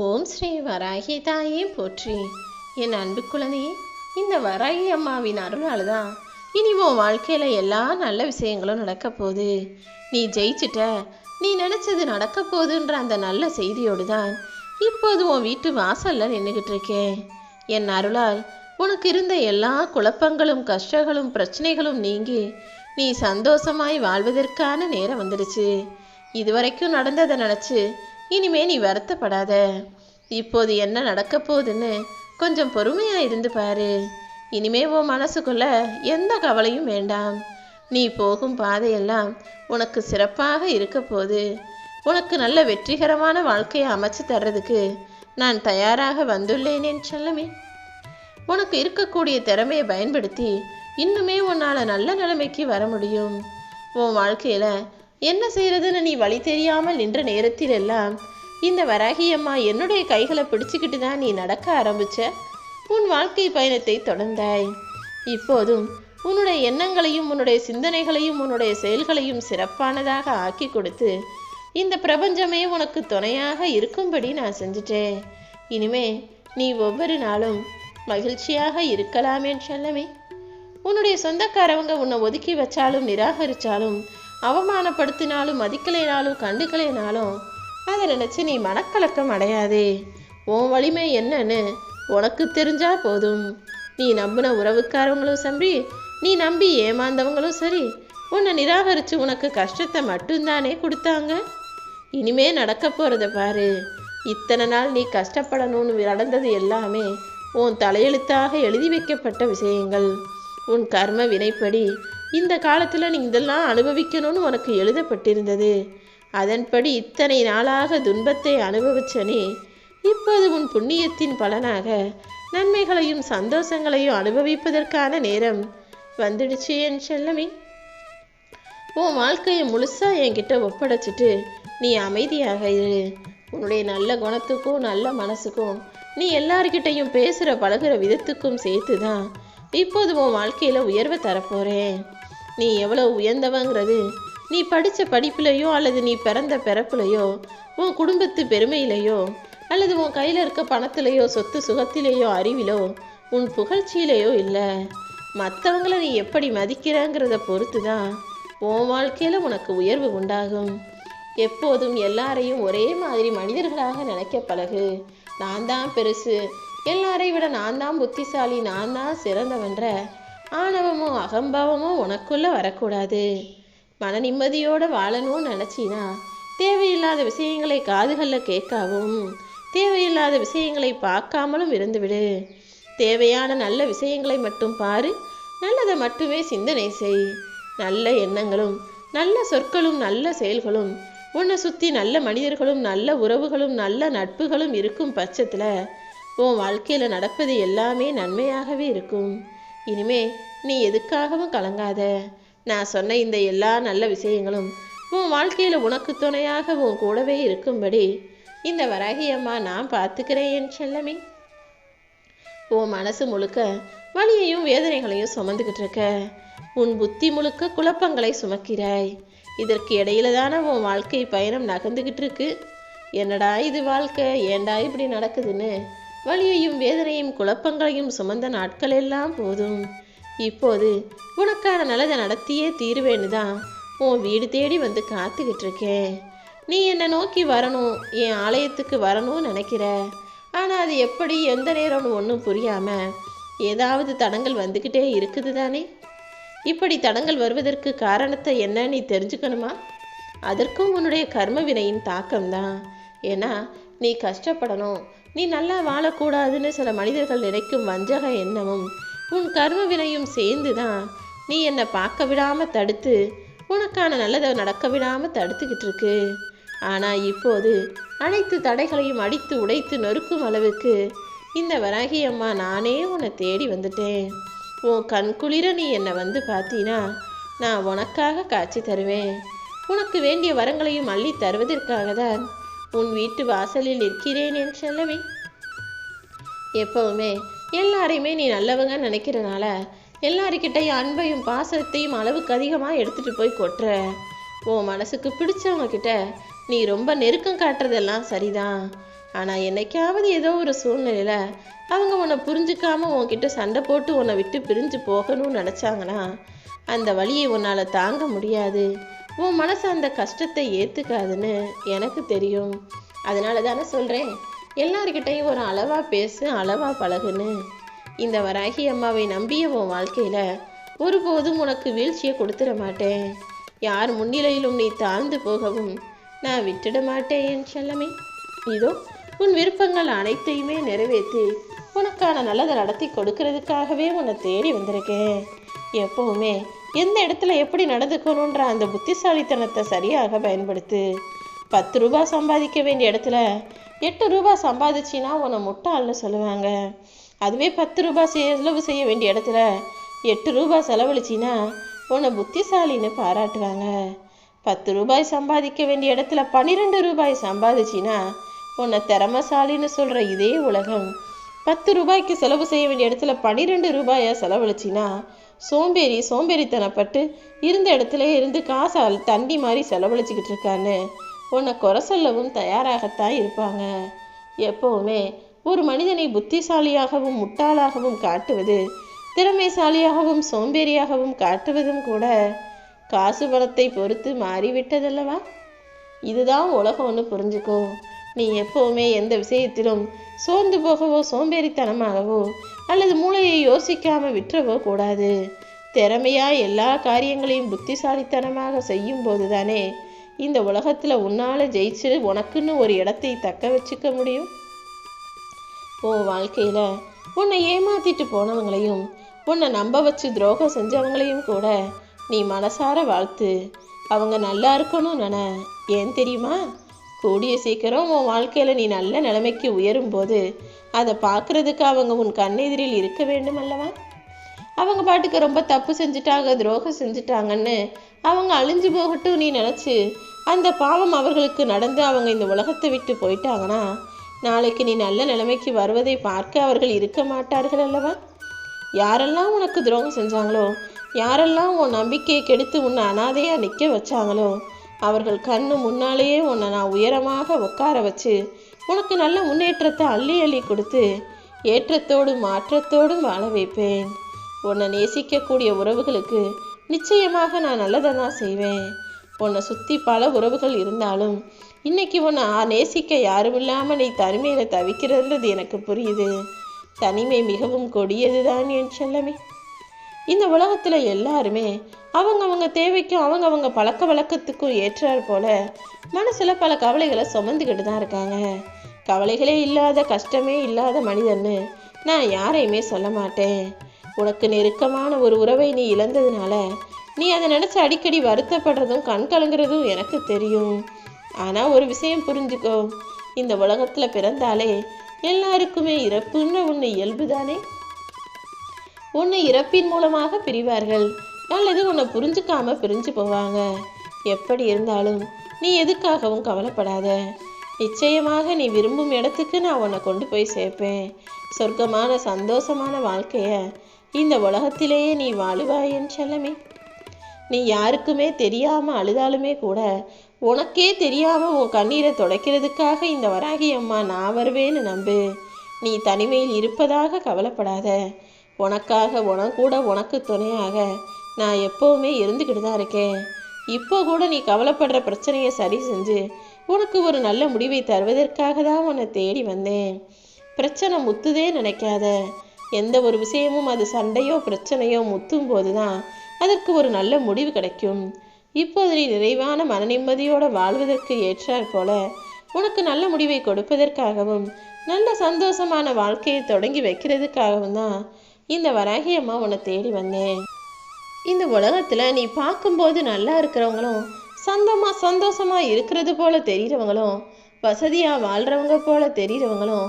ஓம் ஸ்ரீ வராகி தாயே போற்றி. என் அன்பு குழந்தையே, இந்த வராகி அம்மாவின் அருளால் தான் இனி உன் வாழ்க்கையில் எல்லா நல்ல விஷயங்களும் நடக்க போகுது. நீ ஜெயிச்சிட்ட, நீ நினச்சது நடக்க போகுதுன்ற அந்த நல்ல செய்தியோடு தான் இப்போது உன் வீட்டு வாசலில் நின்றுக்கிட்டு இருக்கேன். என் அருளால் உனக்கு இருந்த எல்லா குழப்பங்களும் கஷ்டங்களும் பிரச்சனைகளும் நீங்கி நீ சந்தோஷமாய் வாழ்வதற்கான நேரம் வந்துடுச்சு. இதுவரைக்கும் நடந்ததை நினச்சி இனிமே நீ வருத்தப்படாத. இப்போது என்ன நடக்க போகுதுன்னு கொஞ்சம் பொறுமையா இருந்து பாரு. இனிமே உன் மனசுக்குள்ள எந்த கவலையும் வேண்டாம். நீ போகும் பாதையெல்லாம் உனக்கு சிறப்பாக இருக்க போகுது. உனக்கு நல்ல வெற்றிகரமான வாழ்க்கையை அமைச்சு தர்றதுக்கு நான் தயாராக வந்துள்ளேனேன் செல்லமே. உனக்கு இருக்கக்கூடிய திறமையை பயன்படுத்தி இன்னுமே உன்னால் நல்ல நிலைமைக்கு வர முடியும். உன் வாழ்க்கையில் என்ன செய்யறதுன்னு நீ வழி தெரியாமல் நின்ற நேரத்தில் எல்லாம் இந்த வராகி அம்மா என்னுடைய கைகளை பிடிச்சுக்கிட்டு தான் நீ நடக்க ஆரம்பிச்ச உன் வாழ்க்கை பயணத்தை தொடர்ந்தாய். இப்போதும் உன்னுடைய எண்ணங்களையும் உன்னுடைய சிந்தனைகளையும் உன்னுடைய செயல்களையும் சிறப்பானதாக ஆக்கி கொடுத்து இந்த பிரபஞ்சமே உனக்கு துணையாக இருக்கும்படி நான் செஞ்சுட்டேன். இனிமே நீ ஒவ்வொரு நாளும் மகிழ்ச்சியாக இருக்கலாமே செல்லமே. உன்னுடைய சொந்தக்காரவங்க உன்னை ஒதுக்கி வச்சாலும் நிராகரிச்சாலும் அவமானப்படுத்தினாலும் மதிக்கலைனாலும் கண்டுக்கலைனாலும் அதை நினச்சி நீ மனக்கலக்கம் அடையாதே. உன் வலிமை என்னன்னு உனக்கு தெரிஞ்சா போதும். நீ நம்பின உறவுக்காரவங்களும் சரி, நீ நம்பி ஏமாந்தவங்களும் சரி, உன்னை நிராகரித்து உனக்கு கஷ்டத்தை மட்டும்தானே கொடுத்தாங்க. இனிமே நடக்க போகிறத பாரு. இத்தனை நாள் நீ கஷ்டப்படணும்னு நடந்தது எல்லாமே உன் தலையெழுத்தாக எழுதி வைக்கப்பட்ட விஷயங்கள். உன் கர்ம வினைப்படி இந்த காலத்தில் நீ இதெல்லாம் அனுபவிக்கணும்னு உனக்கு எழுதப்பட்டிருந்தது. அதன்படி இத்தனை நாளாக துன்பத்தை அனுபவிச்சனே, இப்போது உன் புண்ணியத்தின் பலனாக நன்மைகளையும் சந்தோஷங்களையும் அனுபவிப்பதற்கான நேரம் வந்துடுச்சு என் செல்லமே. உன் வாழ்க்கையை முழுசா என்கிட்ட ஒப்படைச்சிட்டு நீ அமைதியாக இரு. உன்னுடைய நல்ல குணத்துக்கும் நல்ல மனசுக்கும் நீ எல்லார்கிட்டையும் பேசுகிற பழகிற விதத்துக்கும் சேர்த்து தான் இப்போது உன் வாழ்க்கையில் உயர்வை தரப்போகிறேன். நீ எவ்வளோ உயர்ந்தவங்கிறது நீ படித்த படிப்புலையோ அல்லது நீ பிறந்த பிறப்புலையோ உன் குடும்பத்து பெருமையிலையோ அல்லது உன் கையில் இருக்க பணத்திலையோ சொத்து சுகத்திலேயோ அறிவிலோ உன் புகழ்ச்சியிலையோ இல்லை. மற்றவங்கள நீ எப்படி மதிக்கிறங்கிறத பொறுத்து தான் உன் வாழ்க்கையில் உனக்கு உயர்வு உண்டாகும். எப்போதும் எல்லாரையும் ஒரே மாதிரி மனிதர்களாக நினைக்க பழகு. நான் தான் பெருசு, எல்லாரை விட நான் தான் புத்திசாலி, நான் தான் சிறந்தவன்ற ஆணவமோ அகம்பாவமோ உனக்குள்ள வரக்கூடாது. மன நிம்மதியோடு வாழணும்னு நினச்சினா தேவையில்லாத விஷயங்களை காதுகளில் கேட்காவும் தேவையில்லாத விஷயங்களை பார்க்காமலும் இருந்துவிடு. தேவையான நல்ல விஷயங்களை மட்டும் பாரு, நல்லதை மட்டுமே சிந்தனை செய். நல்ல எண்ணங்களும் நல்ல சொற்களும் நல்ல செயல்களும் உன்னை சுற்றி நல்ல மனிதர்களும் நல்ல உறவுகளும் நல்ல நட்புகளும் இருக்கும் பட்சத்தில் உன் வாழ்க்கையில் நடப்பது எல்லாமே நன்மையாகவே இருக்கும். இனிமே நீ எதுக்காகவும் கலங்காத. நான் சொன்ன இந்த எல்லா நல்ல விஷயங்களும் உன் வாழ்க்கையில் உனக்கு துணையாக உன் கூடவே இருக்கும்படி இந்த வராகி அம்மா நான் பார்த்துக்கிறேன் என் செல்லமே. உன் மனசு முழுக்க வலியையும் வேதனைகளையும் சுமந்துக்கிட்டு இருக்க. உன் புத்தி முழுக்க குழப்பங்களை சுமக்கிறாய். இதற்கு இடையில தானே உன் வாழ்க்கை பயணம் நகர்ந்துக்கிட்டு இருக்கு. என்னடா இது வாழ்க்கை, ஏண்டா இப்படி நடக்குதுன்னு வலியையும் வேதனையும் குழப்பங்களையும் சுமந்த நாட்கள் எல்லாம் போதும். இப்போது உனக்கான நல்லதை நடத்தியே தீருவேன்னு தான் உன் வீடு தேடி வந்து காத்துக்கிட்டு இருக்கேன். நீ என்னை நோக்கி வரணும், என் ஆலயத்துக்கு வரணும்னு நினைக்கிற. ஆனால் அது எப்படி எந்த நேரம்னு ஒன்றும் புரியாமல் ஏதாவது தடங்கள் வந்துக்கிட்டே இருக்குது தானே. இப்படி தடங்கள் வருவதற்கு காரணத்தை என்ன நீ தெரிஞ்சுக்கணுமா? அதற்கும் உன்னுடைய கர்ம வினையின் தாக்கம்தான். ஏன்னா நீ கஷ்டப்படணும், நீ நல்லா வாழக்கூடாதுன்னு சில மனிதர்கள் நினைக்கும் வஞ்சக எண்ணமும் உன் கர்ம வினையும் சேர்ந்து தான் நீ என்னை பார்க்க விடாமல் தடுத்து உனக்கான நல்லதை நடக்க விடாமல் தடுத்துக்கிட்டு இருக்கு. ஆனால் இப்போது அனைத்து தடைகளையும் அடித்து உடைத்து நொறுக்கும் அளவுக்கு இந்த வராகி அம்மா நானே உன்னை தேடி வந்துட்டேன். உன் கண் குளிர நீ என்னை வந்து பார்த்தீனா நான் உனக்காக காட்சி தருவேன். உனக்கு வேண்டிய வரங்களையும் அள்ளி தருவதற்காக தான் உன் வீட்டு வாசலில் நிற்கிறேன் என் செல்லமே. எப்பவுமே எல்லாரையுமே நீ நல்லவங்க நினைக்கிறனால எல்லாருக்கிட்டையும் அன்பையும் பாசத்தையும் அளவுக்கு அதிகமாக எடுத்துகிட்டு போய் கொட்டுற. உன் மனசுக்கு பிடிச்சவங்க கிட்ட நீ ரொம்ப நெருக்கம் காட்டுறதெல்லாம் சரிதான். ஆனால் என்னைக்காவது ஏதோ ஒரு சூழ்நிலையில் அவங்க உன்னை புரிஞ்சுக்காம உன்கிட்ட சண்டை போட்டு உன்னை விட்டு பிரிஞ்சு போகணும்னு நினச்சாங்கன்னா அந்த வலியை உன்னால் தாங்க முடியாது. உன் மனசு அந்த கஷ்டத்தை ஏற்றுக்காதுன்னு எனக்கு தெரியும். அதனால தானே சொல்கிறேன், எல்லார்கிட்டையும் ஒரு அளவாக பேசு, அளவாக பழகுன்னு. இந்த வராகி அம்மாவை நம்பிய உன் வாழ்க்கையில் ஒருபோதும் உனக்கு வீழ்ச்சியை கொடுத்துட மாட்டேன். யார் முன்னிலையிலும் நீ தாழ்ந்து போகவும் நான் விட்டுட மாட்டேன் என் செல்லமே. இதோ உன் விருப்பங்கள் அனைத்தையுமே நிறைவேற்றி உனக்கான நல்லதை நடத்தி கொடுக்கறதுக்காகவே உன்னை தேடி வந்திருக்கேன். எப்பவுமே எந்த இடத்துல எப்படி நடந்துக்கணுன்ற அந்த புத்திசாலித்தனத்தை சரியாக பயன்படுத்து. 10 ரூபாய் சம்பாதிக்க வேண்டிய இடத்துல 8 ரூபாய் சம்பாதிச்சின்னா உன்னை முட்டாள்னு சொல்லுவாங்க. அதுவே 10 ரூபாய் செலவு செய்ய வேண்டிய இடத்துல 8 ரூபாய் செலவழிச்சின்னா உன்னை புத்திசாலின்னு பாராட்டுவாங்க. 10 ரூபாய் சம்பாதிக்க வேண்டிய இடத்துல 12 ரூபாய் சம்பாதிச்சின்னா உன்னை திறமசாலின்னு சொல்கிற இதே உலகம் 10 ரூபாய்க்கு செலவு செய்ய வேண்டிய இடத்துல 12 ரூபாயை செலவழிச்சின்னா சோம்பேறித்தனப்பட்டு இருந்த இடத்துல இருந்து காசால் தண்ணி மாதிரி செலவழிச்சிக்கிட்டு இருக்கான்னு உன்னை குறை சொல்லவும் தயாராகத்தான் இருப்பாங்க. எப்பவுமே ஒரு மனிதனை புத்திசாலியாகவும் முட்டாளாகவும் காட்டுவது, திறமைசாலியாகவும் சோம்பேறியாகவும் காட்டுவதும் கூட காசு பணத்தை பொறுத்து மாறிவிட்டதல்லவா? இதுதான் உலகம்னு புரிஞ்சுக்கோ. நீ எப்பவுமே எந்த விஷயத்திலும் சோர்ந்து போகவோ சோம்பேறித்தனமாகவோ அல்லது மூளையை யோசிக்காம விட்டுறவோ கூடாது. திறமையா எல்லா காரியங்களையும் புத்திசாலித்தனமாக செய்யும் போதுதானே இந்த உலகத்துல உன்னால ஜெயிச்சு உனக்குன்னு ஒரு இடத்தை தக்க வச்சுக்க முடியும். உன் வாழ்க்கையில உன்னை ஏமாத்திட்டு போனவங்களையும் உன்னை நம்ப வச்சு துரோகம் செஞ்சவங்களையும் கூட நீ மனசார வாழ்த்து. அவங்க நல்லா இருக்கணும் நின. ஏன் தெரியுமா? கூடிய சீக்கிரம் உன் வாழ்க்கையில் நீ நல்ல நிலைமைக்கு உயரும் போது அதை பார்க்கறதுக்கு அவங்க உன் கண்ணெதிரில் இருக்க வேண்டும் அல்லவா? அவங்க பாட்டுக்கு ரொம்ப தப்பு செஞ்சுட்டாங்க, துரோகம் செஞ்சுட்டாங்கன்னு அவங்க அழிஞ்சு போகட்டும் நீ நினச்சி அந்த பாவம் அவர்களுக்கு நடந்து அவங்க இந்த உலகத்தை விட்டு போயிட்டாங்கன்னா நாளைக்கு நீ நல்ல நிலைமைக்கு வருவதை பார்க்க அவர்கள் இருக்க மாட்டார்கள் அல்லவா? யாரெல்லாம் உனக்கு துரோகம் செஞ்சாங்களோ, யாரெல்லாம் உன் நம்பிக்கையை கெடுத்து உன்னை அனாதையாக நிற்க வச்சாங்களோ அவர்கள் கண்ணு முன்னாலேயே உன்னை நான் உயரமாக உட்கார வச்சு உனக்கு நல்ல முன்னேற்றத்தை அள்ளி அள்ளி கொடுத்து ஏற்றத்தோடும் மாற்றத்தோடும் வாழ வைப்பேன். உன்னை நேசிக்கக்கூடிய உறவுகளுக்கு நிச்சயமாக நான் நல்லதை தான் செய்வேன். உன்னை சுற்றி பல உறவுகள் இருந்தாலும் இன்னைக்கு உன்னை நேசிக்க யாரும் இல்லாமல் நீ தனிமையில் தவிக்கிறதுன்றது எனக்கு புரியுது. தனிமை மிகவும் கொடியதுதான் என் செல்லமே. இந்த உலகத்தில் எல்லாருமே அவங்கவங்க தேவைக்கும் அவங்கவங்க பழக்க வழக்கத்துக்கும் ஏற்றார் போல மனசில் பல கவலைகளை சுமந்துக்கிட்டு தான் இருக்காங்க. கவலைகளே இல்லாத கஷ்டமே இல்லாத மனிதன்னு நான் யாரையுமே சொல்ல மாட்டேன். உனக்கு நெருக்கமான ஒரு உறவை நீ இழந்ததுனால நீ அதை நினச்சி அடிக்கடி வருத்தப்படுறதும் கண் கலங்குறதும் எனக்கு தெரியும். ஆனால் ஒரு விஷயம் புரிஞ்சுக்கோ, இந்த உலகத்தில் பிறந்தாலே எல்லாருக்குமே இறப்புன்னு ஒன்று இயல்பு தானே. உன்னை இறப்பின் மூலமாக பிரிவார்கள் அல்லது உன்னை புரிஞ்சுக்காம பிரிஞ்சு போவாங்க. எப்படி இருந்தாலும் நீ எதுக்காகவும் கவலைப்படாத. நிச்சயமாக நீ விரும்பும் இடத்துக்கு நான் உன்னை கொண்டு போய் சேர்ப்பேன். சொர்க்கமான சந்தோஷமான வாழ்க்கைய இந்த உலகத்திலேயே நீ வாழுவாய் என் செல்லமே. நீ யாருக்குமே தெரியாம அழுதாலுமே கூட உனக்கே தெரியாம உன் கண்ணீரை துடைக்கிறதுக்காக இந்த வராகி அம்மா நான் வருவேன்னு நம்பு. நீ தனிமையில் இருப்பதாக கவலைப்படாத. உனக்காக உனக்கு துணையாக நான் எப்போவுமே இருந்துக்கிட்டு தான் இருக்கேன். இப்போ கூட நீ கவலைப்படுற பிரச்சனையை சரி செஞ்சு உனக்கு ஒரு நல்ல முடிவை தருவதற்காக தான் உன்னை தேடி வந்தேன். பிரச்சனை முத்துதே நினைக்காத. எந்த ஒரு விஷயமும் அது சண்டையோ பிரச்சனையோ முத்தும் போது தான் அதற்கு ஒரு நல்ல முடிவு கிடைக்கும். இப்போது நீ நிறைவான மன நிம்மதியோடு வாழ்வதற்கு ஏற்றாற் போல உனக்கு நல்ல முடிவை கொடுப்பதற்காகவும் நல்ல சந்தோஷமான வாழ்க்கையை தொடங்கி வைக்கிறதுக்காகவும் தான் இந்த வராகி அம்மா உன்னை தேடி வந்தேன். இந்த உலகத்தில் நீ பார்க்கும்போது நல்லா இருக்கிறவங்களும் சந்தோஷமா இருக்கிறது போல தெரிகிறவங்களும் வசதியாக வாழ்கிறவங்க போல தெரிகிறவங்களும்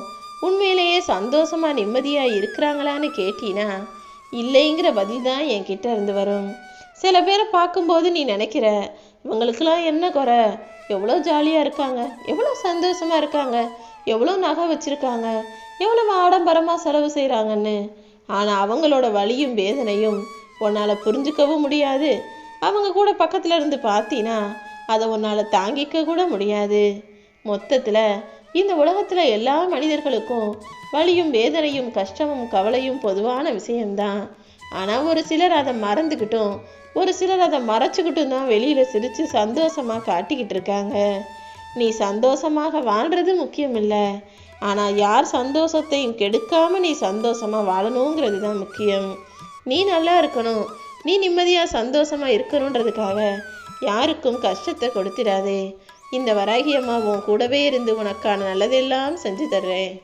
உண்மையிலேயே சந்தோஷமா நிம்மதியாக இருக்கிறாங்களான்னு கேட்டீன்னா இல்லைங்கிற பதில் தான் என்கிட்ட இருந்து வரும். சில பேரை பார்க்கும்போது நீ நினைக்கிற இவங்களுக்கெல்லாம் என்ன குறை, எவ்வளோ ஜாலியாக இருக்காங்க, எவ்வளோ சந்தோஷமாக இருக்காங்க, எவ்வளோ நகை வச்சுருக்காங்க, எவ்வளோ ஆடம்பரமாக செலவு செய்கிறாங்கன்னு. ஆனால் அவங்களோட வலியும் வேதனையும் உன்னால் புரிஞ்சுக்கவும் முடியாது. அவங்க கூட பக்கத்தில் இருந்து பார்த்தீன்னா அதை உன்னால் தாங்கிக்க கூட முடியாது. மொத்தத்தில் இந்த உலகத்தில் எல்லா மனிதர்களுக்கும் வலியும் வேதனையும் கஷ்டமும் கவலையும் பொதுவான விஷயம்தான். ஆனால் ஒரு சிலர் அதை மறந்துக்கிட்டும் ஒரு சிலர் அதை மறைச்சிக்கிட்டும் தான் வெளியில் சிரித்து சந்தோஷமாக காட்டிக்கிட்டு இருக்காங்க. நீ சந்தோஷமாக வாழ்கிறது முக்கியம் இல்லை, ஆனால் யார் சந்தோஷத்தையும் கெடுக்காம நீ சந்தோஷமாக வாழணுங்கிறது தான் முக்கியம். நீ நல்லா இருக்கணும், நீ நிம்மதியாக சந்தோஷமாக இருக்கணுன்றதுக்காக யாருக்கும் கஷ்டத்தை கொடுத்திடாதே. இந்த வராகி அம்மா உன் கூடவே இருந்து உனக்கான நல்லதெல்லாம் செஞ்சு தர்றேன்.